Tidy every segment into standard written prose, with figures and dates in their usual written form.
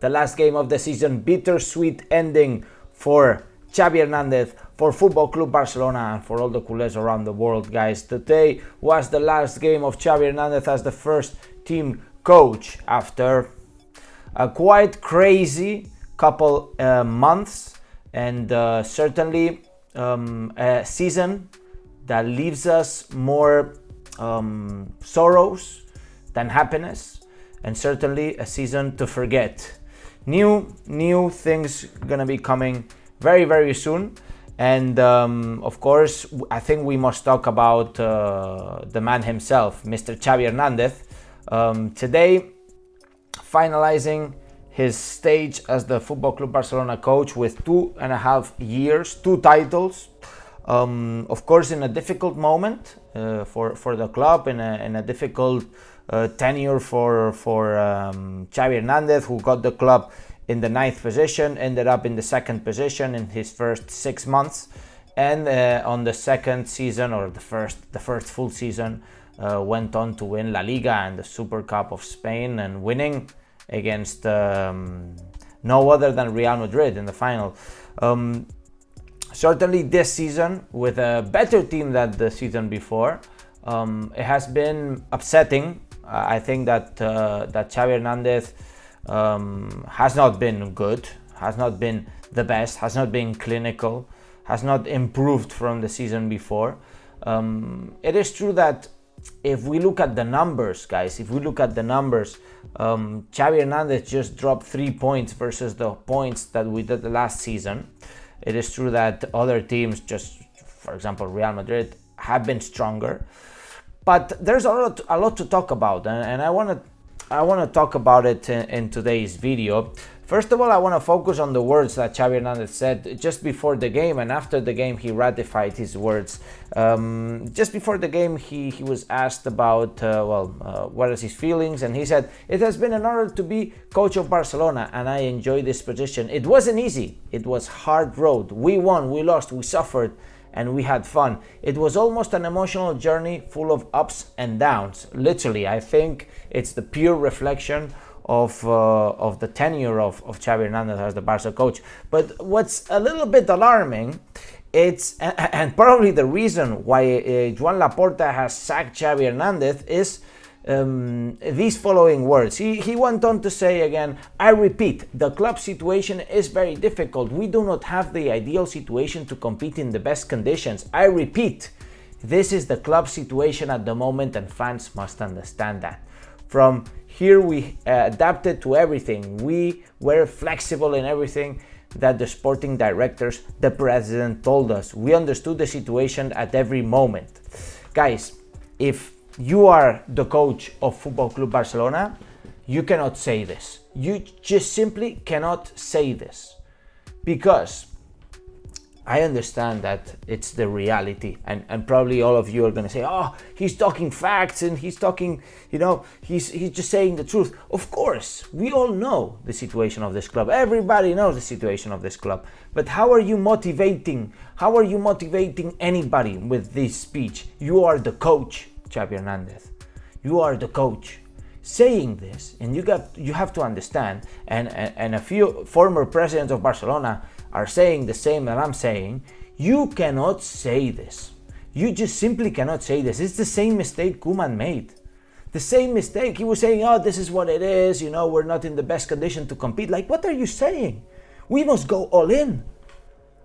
the last game of the season, bittersweet ending for Xavi Hernandez, for Football Club Barcelona, and for all the culés around the world, guys. Today was the last game of Xavi Hernandez as the first team coach after a quite crazy couple months, and certainly a season that leaves us more sorrows than happiness, and certainly a season to forget. New things gonna be coming very, very soon, and of course I think we must talk about the man himself, Mr. Xavi Hernandez. Today finalizing his stage as the Football Club Barcelona coach with 2.5 years, 2 titles. Of course, in a difficult moment for the club, in a difficult tenure for Xavi Hernandez, who got the club in the 9th position, ended up in the 2nd position in his first 6 months, and on the 2nd season, or the first full season, went on to win La Liga and the Super Cup of Spain, and winning against no other than Real Madrid in the final. Certainly this season, with a better team than the season before, it has been upsetting. I think that Xavi Hernandez has not been good, has not been the best, has not been clinical, has not improved from the season before. It is true that if we look at the numbers, guys, Xavi Hernandez just dropped 3 points versus the points that we did the last season. It is true that other teams, just for example Real Madrid, have been stronger, but there's a lot to talk about, and I want to talk about it in today's video. First of all, I want to focus on the words that Xavi Hernandez said just before the game, and after the game he ratified his words. Just before the game he was asked about what is his feelings, and he said, "It has been an honor to be coach of Barcelona, and I enjoy this position. It wasn't easy, it was hard road. We won, we lost, we suffered, and we had fun. It was almost an emotional journey full of ups and downs." Literally, I think it's the pure reflection of the tenure of Xavi Hernandez as the Barca coach. But what's a little bit alarming, and probably the reason why Joan Laporta has sacked Xavi Hernandez, is these following words. He went on to say again, "I repeat, the club situation is very difficult. We do not have the ideal situation to compete in the best conditions. I repeat, this is the club situation at the moment, and fans must understand that. From here we adapted to everything. We were flexible in everything that the sporting directors, the president told us. We understood the situation at every moment." Guys, if you are the coach of Football Club Barcelona, you cannot say this. You just simply cannot say this, because I understand that it's the reality, and probably all of you are going to say, "Oh, he's talking facts, and he's talking, he's just saying the truth." Of course, we all know the situation of this club. Everybody knows the situation of this club. But how are you motivating anybody with this speech? You are the coach, Xavi Hernandez. You are the coach saying this, and you have to understand, and a few former presidents of Barcelona are saying the same that I'm saying. You cannot say this. You just simply cannot say this. It's the same mistake Koeman made. The same mistake. He was saying, "Oh, this is what it is, we're not in the best condition to compete." Like, what are you saying? We must go all in.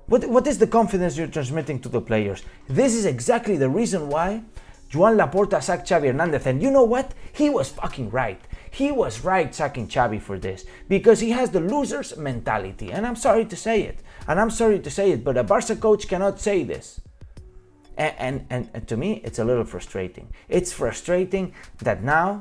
What is the confidence you're transmitting to the players? This is exactly the reason why Joan Laporta sacked Xavi Hernandez, and you know what? He was fucking right. He was right sacking Xavi for this, because he has the loser's mentality, and I'm sorry to say it, but a Barca coach cannot say this. And to me, it's a little frustrating. It's frustrating that now,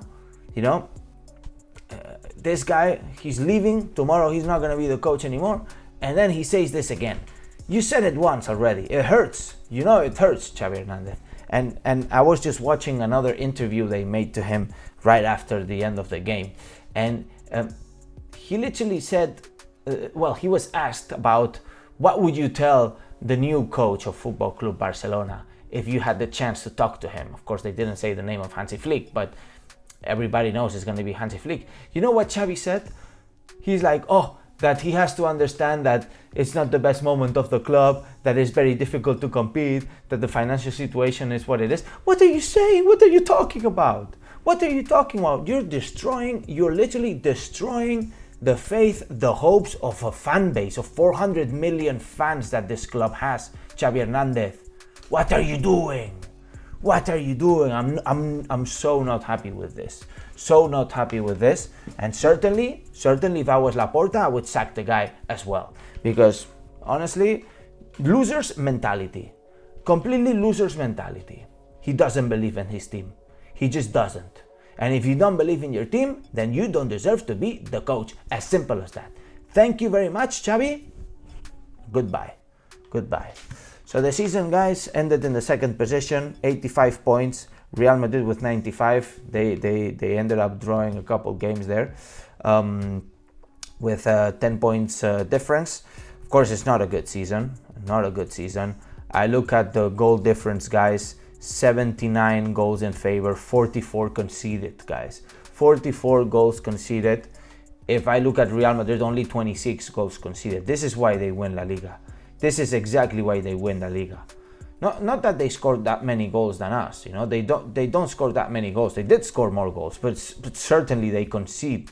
this guy, he's leaving, tomorrow he's not going to be the coach anymore, and then he says this again. You said it once already. It hurts. It hurts, Xavi Hernandez. And I was just watching another interview they made to him right after the end of the game, and he literally said, he was asked about what would you tell the new coach of Football Club Barcelona if you had the chance to talk to him. Of course, they didn't say the name of Hansi Flick, but everybody knows it's going to be Hansi Flick. You know what Xavi said? He's like, oh, that he has to understand that it's not the best moment of the club, that it's very difficult to compete, that the financial situation is what it is. What are you saying? What are you talking about? What are you talking about? You're literally destroying the faith, the hopes of a fan base of 400 million fans that this club has. Xavi Hernandez, what are you doing? What are you doing? I'm so not happy with this. So not happy with this. And certainly if I was Laporta, I would sack the guy as well. Because honestly, losers mentality. Completely losers mentality. He doesn't believe in his team. He just doesn't. And if you don't believe in your team, then you don't deserve to be the coach. As simple as that. Thank you very much, Xavi. Goodbye. So the season, guys, ended in the second position, 85 points. Real Madrid with 95. They ended up drawing a couple games there with 10 points difference. Of course, it's not a good season. I look at the goal difference, guys. 79 goals in favor, 44 conceded, guys. 44 goals conceded. If I look at Real Madrid, only 26 goals conceded. This is why they win La Liga. This is exactly why they win La Liga. Not that they scored that many goals than us, you know. They don't score that many goals. They did score more goals, but certainly they concede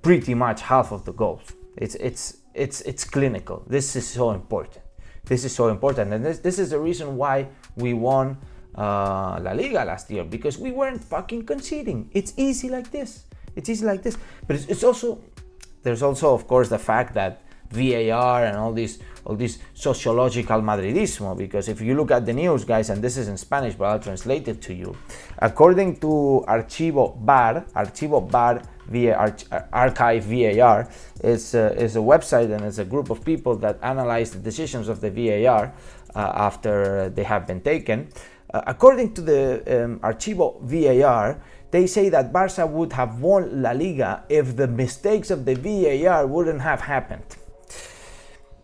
pretty much half of the goals. It's clinical. This is so important. And this is the reason why we won La Liga last year, because we weren't fucking conceding. It's easy like this. But there's also of course the fact that VAR and all this sociological Madridismo, because if you look at the news, guys, and this is in Spanish, but I'll translate it to you. According to Archivo VAR, Archive VAR is a website, and it's a group of people that analyze the decisions of the VAR after they have been taken. According to the Archivo VAR, they say that Barça would have won La Liga if the mistakes of the VAR wouldn't have happened.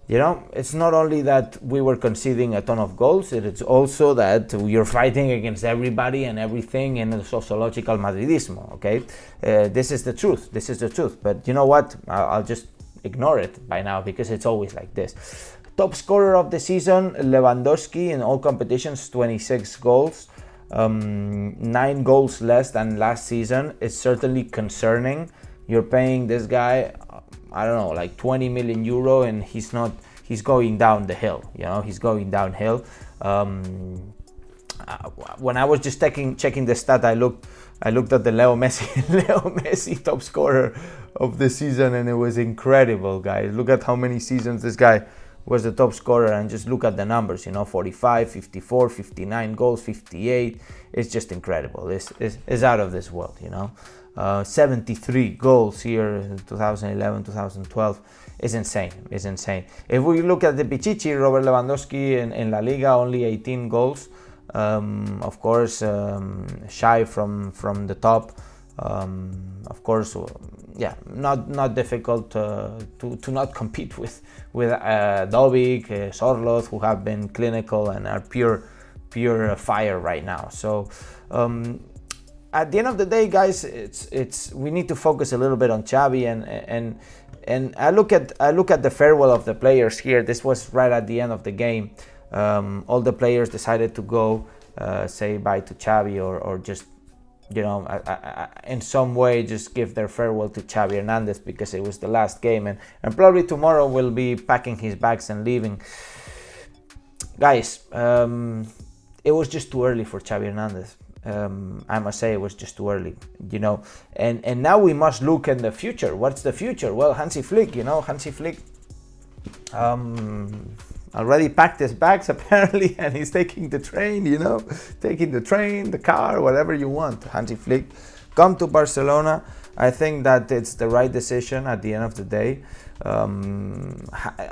You know, it's not only that we were conceding a ton of goals, it's also that you're fighting against everybody and everything in the sociological Madridismo, okay? This is the truth. But you know what? I'll just ignore it by now, because it's always like this. Top scorer of the season, Lewandowski, in all competitions, 26 goals. 9 goals less than last season. It's certainly concerning. You're paying this guy, I don't know, like 20 million euro, and he's going down the hill, you know, he's going downhill. When I was just checking the stat, I looked at the Leo Messi top scorer of the season, and it was incredible, guys. Look at how many seasons this guy was the top scorer, and just look at the numbers, you know, 45, 54, 59 goals, 58. It's just incredible. It's out of this world, you know. 73 goals here in 2011, 2012 is insane. If we look at the Pichichi, Robert Lewandowski in La Liga, only 18 goals. Of course, shy from the top. Of course, yeah, not difficult to not compete with Dobbik, Sorloth, who have been clinical and are pure fire right now. So at the end of the day, guys, it's we need to focus a little bit on Xavi, and I look at the farewell of the players here. This was right at the end of the game. All the players decided to go say bye to Xavi, or just, you know, in some way just give their farewell to Xavi Hernandez, because it was the last game, and probably tomorrow will be packing his bags and leaving. Guys, it was just too early for Xavi Hernandez. I must say it was just too early, you know, and now we must look in the future. What's the future? Well, Hansi Flick, already packed his bags apparently, and he's taking the train, you know, the car, whatever you want. Hansi Flick, come to Barcelona. I think that it's the right decision at the end of the day.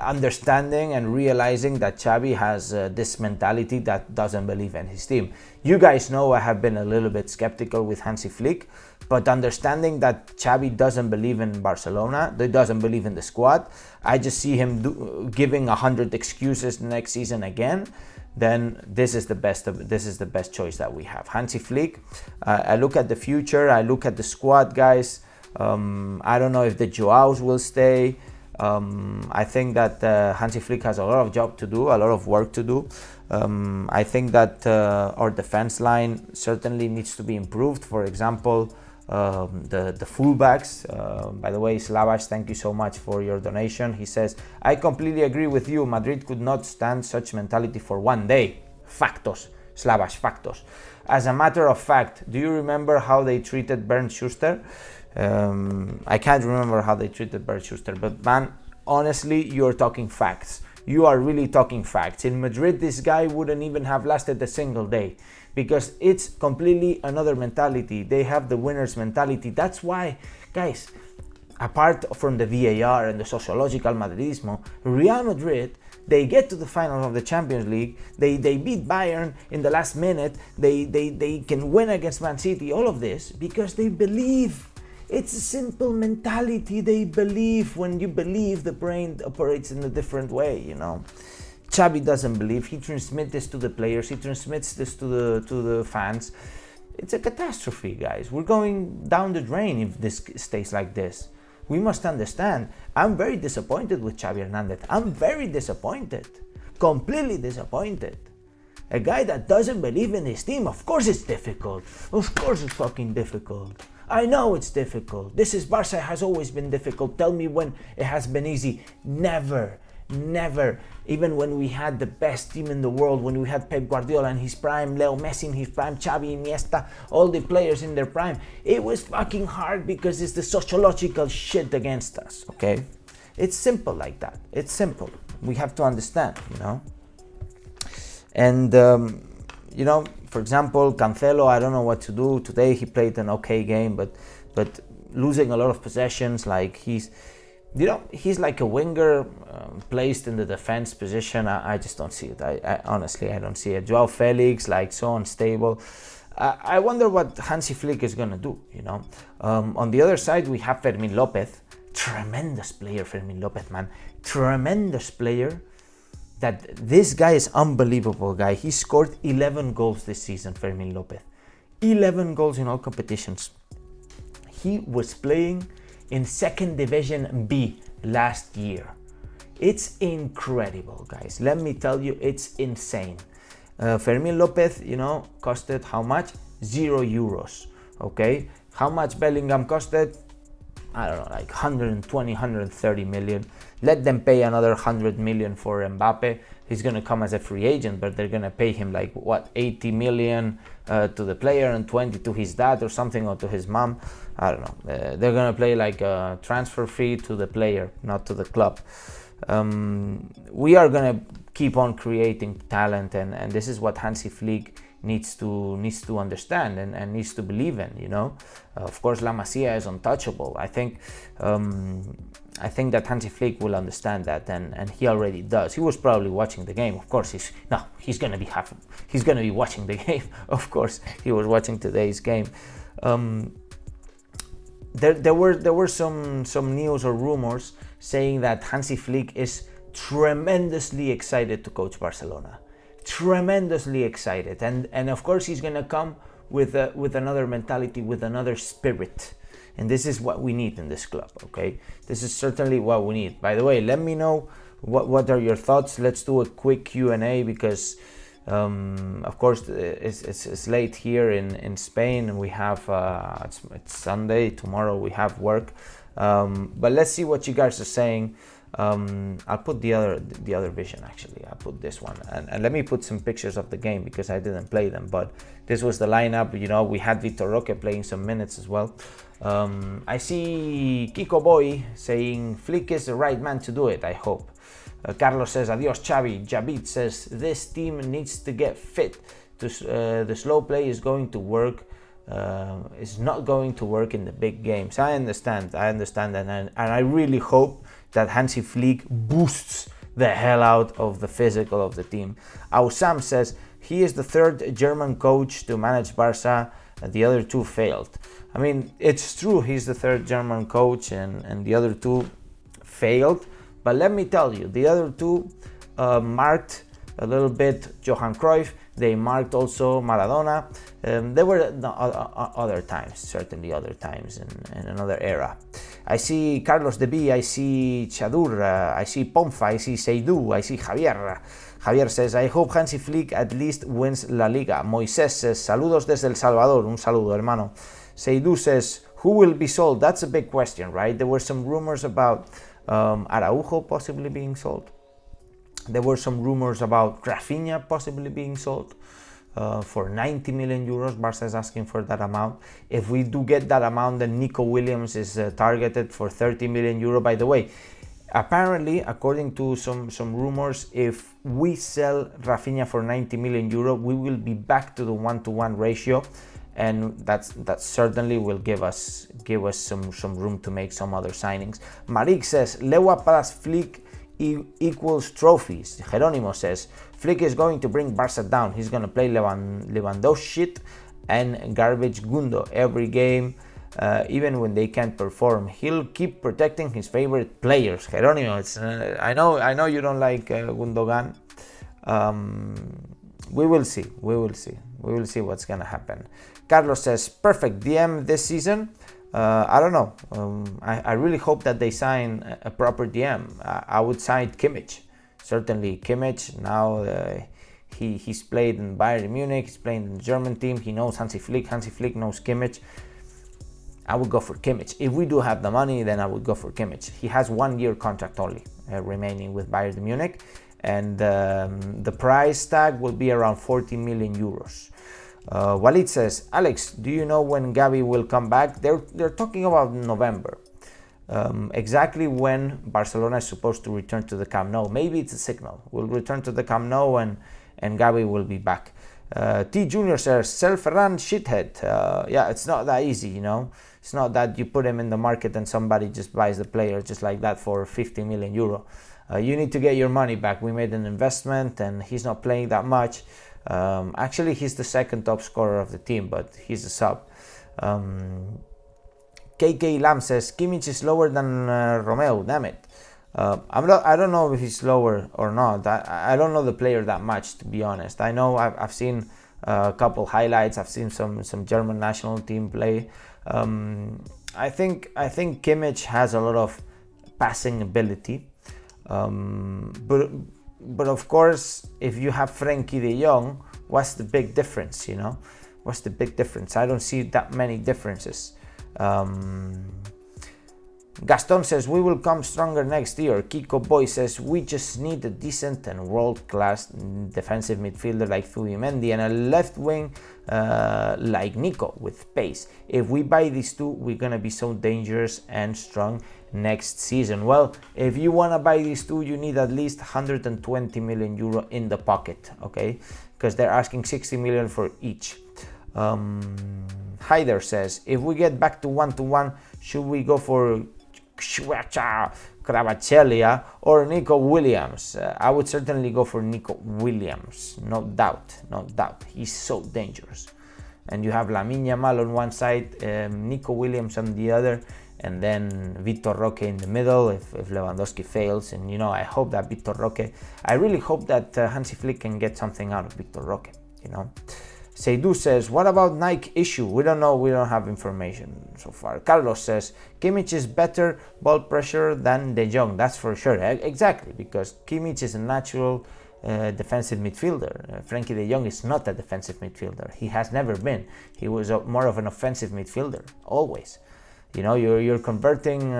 Understanding and realizing that Xavi has this mentality that doesn't believe in his team. You guys know I have been a little bit skeptical with Hansi Flick, but understanding that Xavi doesn't believe in Barcelona, he doesn't believe in the squad, I just see him giving 100 excuses next season again. Then this is the best choice that we have. Hansi Flick. I look at the future. I look at the squad, guys. I don't know if the Joaos will stay. I think that Hansi Flick has a lot of job to do, a lot of work to do. I think that our defense line certainly needs to be improved. For example, the fullbacks. By the way, Slavas, thank you so much for your donation. He says, I completely agree with you. Madrid could not stand such mentality for one day. Factos, Slavas, factos. As a matter of fact, do you remember how they treated Bernd Schuster? I can't remember how they treated Bernd Schuster, but man, honestly, you're talking facts. You are really talking facts. In Madrid, this guy wouldn't even have lasted a single day, because it's completely another mentality. They have the winner's mentality. That's why, guys, apart from the VAR and the sociological Madridismo, Real Madrid, they get to the final of the Champions League, they beat Bayern in the last minute, they can win against Man City, all of this, because they believe. It's a simple mentality. They believe. When you believe, the brain operates in a different way, you know. Xavi doesn't believe. He transmits this to the players. He transmits this to the fans. It's a catastrophe, guys. We're going down the drain if this stays like this. We must understand. I'm very disappointed with Xavi Hernandez. I'm very disappointed. Completely disappointed. A guy that doesn't believe in his team. Of course it's difficult. Of course it's fucking difficult. I know it's difficult. This is Barça. It has always been difficult. Tell me when it has been easy. Never. Never. Even when we had the best team in the world, when we had Pep Guardiola in his prime, Leo Messi in his prime, Xavi, Iniesta, all the players in their prime, it was fucking hard because it's the sociological shit against us, okay? It's simple like that. It's simple. We have to understand, you know? And, you know, for example, Cancelo, I don't know what to do. Today he played an okay game, but losing a lot of possessions, like he's like a winger placed in the defense position. I just don't see it. I honestly, I don't see it. Joao Felix, like so unstable. I wonder what Hansi Flick is going to do, you know. On the other side, we have Fermín López. Tremendous player, Fermín López, man. Tremendous player. That this guy is unbelievable, guy. He scored 11 goals this season, Fermín López. 11 goals in all competitions. He was playing in second division B last year. It's incredible, guys. Let me tell you, it's insane. Fermín López, you know, costed how much? €0. Okay. How much Bellingham costed? I don't know, like 120, 130 million. Let them pay another 100 million for Mbappe. He's going to come as a free agent, but they're going to pay him like, what, 80 million to the player and 20 to his dad or something, or to his mom. I don't know. They're going to play like a transfer fee to the player, not to the club. We are going to keep on creating talent, and this is what Hansi Flick needs to understand and needs to believe in, you know. Of course, La Masia is untouchable. I think that Hansi Flick will understand that, and he already does. He was probably watching the game. Of course, he's gonna be watching the game. Of course, he was watching today's game. There were some news or rumors saying that Hansi Flick is tremendously excited to coach Barcelona. Tremendously excited, and of course he's gonna come with another mentality, with another spirit, and this is what we need in this club. Okay, this is certainly what we need. By the way, let me know what are your thoughts. Let's do a quick Q&A because of course it's late here in Spain, and we have it's Sunday. Tomorrow we have work, but let's see what you guys are saying. I'll put the other vision, actually. I'll put this one, and let me put some pictures of the game because I didn't play them, but this was the lineup. You know, we had Vitor Roque playing some minutes as well. I see Kiko Boy saying Flick is the right man to do it, I hope. Carlos says adios Xavi. Javid says this team needs to get fit. The slow play is going to work. It's not going to work in the big games. I understand, and I really hope that Hansi Flick boosts the hell out of the physical of the team. Ausam says he is the third German coach to manage Barça. The other two failed. I mean, it's true, he's the third German coach, and the other two failed. But let me tell you, the other two marked a little bit Johan Cruyff. They marked also Maradona. There were other times, certainly other times in another era. I see Carlos De B, I see Chadur, I see Ponfa, I see Seydou, I see Javier. Javier says, I hope Hansi Flick at least wins La Liga. Moisés says, saludos desde El Salvador. Un saludo, hermano. Seydou says, who will be sold? That's a big question, right? There were some rumors about Araujo possibly being sold. There were some rumors about Rafinha possibly being sold for 90 million euros. Barça is asking for that amount. If we do get that amount, then Nico Williams is targeted for 30 million euro. By the way, apparently, according to some rumors, if we sell Rafinha for 90 million euro, we will be back to the 1-to-1 ratio, and that certainly will give us some room to make some other signings. Marik says Lewa plus Flick equals trophies. Jerónimo says Flick is going to bring Barça down. He's going to play Lewandowski shit and garbage Gundo every game. Even when they can't perform, he'll keep protecting his favorite players. Jerónimo, I know you don't like Gundogan. We will see what's gonna happen. Carlos says perfect DM this season. I don't know. I really hope that they sign a proper DM. I would sign Kimmich. Certainly Kimmich. Now he's played in Bayern Munich. He's playing in the German team. He knows Hansi Flick. Hansi Flick knows Kimmich. I would go for Kimmich. If we do have the money, then I would go for Kimmich. He has 1 year contract only remaining with Bayern Munich, and the price tag will be around 40 million euros. Walid says, Alex, do you know when Gavi will come back? They're talking about November. Exactly when Barcelona is supposed to return to the Camp Nou. Maybe it's a signal. We'll return to the Camp Nou and Gavi will be back. T Junior says, sell Ferran shithead. Yeah, it's not that easy, you know. It's not that you put him in the market and somebody just buys the player just like that for 50 million euro. You need to get your money back. We made an investment and he's not playing that much. Actually, he's the second top scorer of the team, but he's a sub. KK Lam says, Kimmich is lower than Romeo, damn it. I don't know if he's lower or not. I don't know the player that much, to be honest. I know I've seen a couple highlights. I've seen some German national team play. I think Kimmich has a lot of passing ability, but of course, if you have Frenkie de Jong, what's the big difference? You know, what's the big difference? I don't see that many differences. Gaston says we will come stronger next year. Kiko Boy says we just need a decent and world-class defensive midfielder like Zubimendi and a left wing like Nico with pace. If we buy these two, we're gonna be so dangerous and strong next season. Well, if you wanna buy these two, you need at least 120 million euro in the pocket, okay? Because they're asking 60 million for each. Hyder says if we get back to 1-to-1, should we go for Kvaratskhelia or Nico Williams? I would certainly go for Nico Williams, no doubt. He's so dangerous. And you have Lamine Yamal on one side, Nico Williams on the other, and then Vitor Roque in the middle if Lewandowski fails. And you know, I hope that I really hope that Hansi Flick can get something out of Vitor Roque, you know. Seydou says, what about Nike issue? We don't know, we don't have information so far. Carlos says, Kimmich is better ball pressure than De Jong, that's for sure. Exactly, because Kimmich is a natural defensive midfielder. Frenkie de Jong is not a defensive midfielder. He has never been. He was more of an offensive midfielder, always. You know, you're converting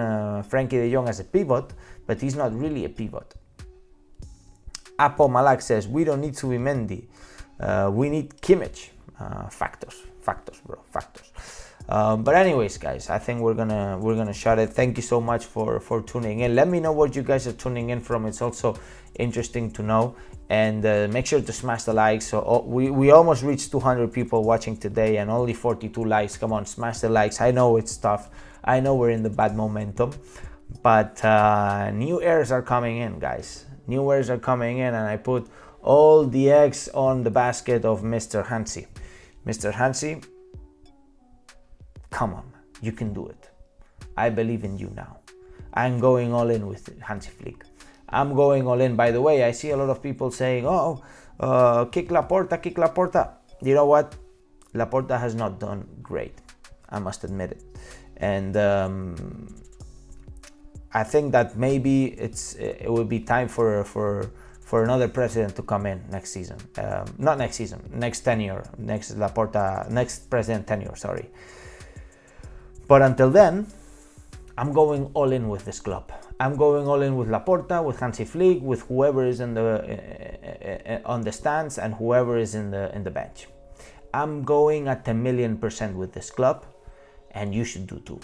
Frenkie de Jong as a pivot, but he's not really a pivot. Apo Malak says, we don't need Zubimendi. We need Kimmich. Factors, bro, factors. But anyways, guys, I think we're gonna shut it. Thank you so much for tuning in. Let me know what you guys are tuning in from. It's also interesting to know. And make sure to smash the likes. So we almost reached 200 people watching today and only 42 likes. Come on, smash the likes. I know it's tough. I know we're in the bad momentum, but new airs are coming in, guys. New airs are coming in, and I put all the eggs on the basket of Mr. Hansi. Mr. Hansi, come on, you can do it. I believe in you now. I'm going all in with Hansi Flick. I'm going all in. By the way, I see a lot of people saying, oh, kick Laporta, kick Laporta. You know what? Laporta has not done great. I must admit it. And I think that maybe it will be time for another president to come in next season. Not next season, next tenure, next president tenure, sorry. But until then, I'm going all in with this club. I'm going all in with Laporta, with Hansi Flick, with whoever is on the stands and whoever is in the bench. I'm going at 1,000,000% with this club, and you should do too.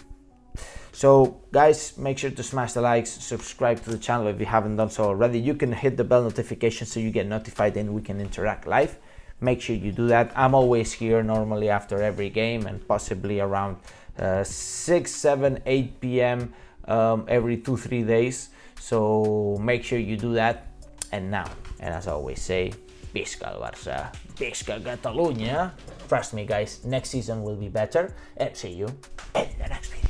So guys, make sure to smash the likes, subscribe to the channel if you haven't done so already. You can hit the bell notification so you get notified and we can interact live. Make sure you do that. I'm always here normally after every game and possibly around 6, 7, 8 p.m. Every 2-3 days. So make sure you do that. And now, and as I always say, Visca el Barça, Visca Catalunya. Trust me guys, next season will be better, and see you in the next video.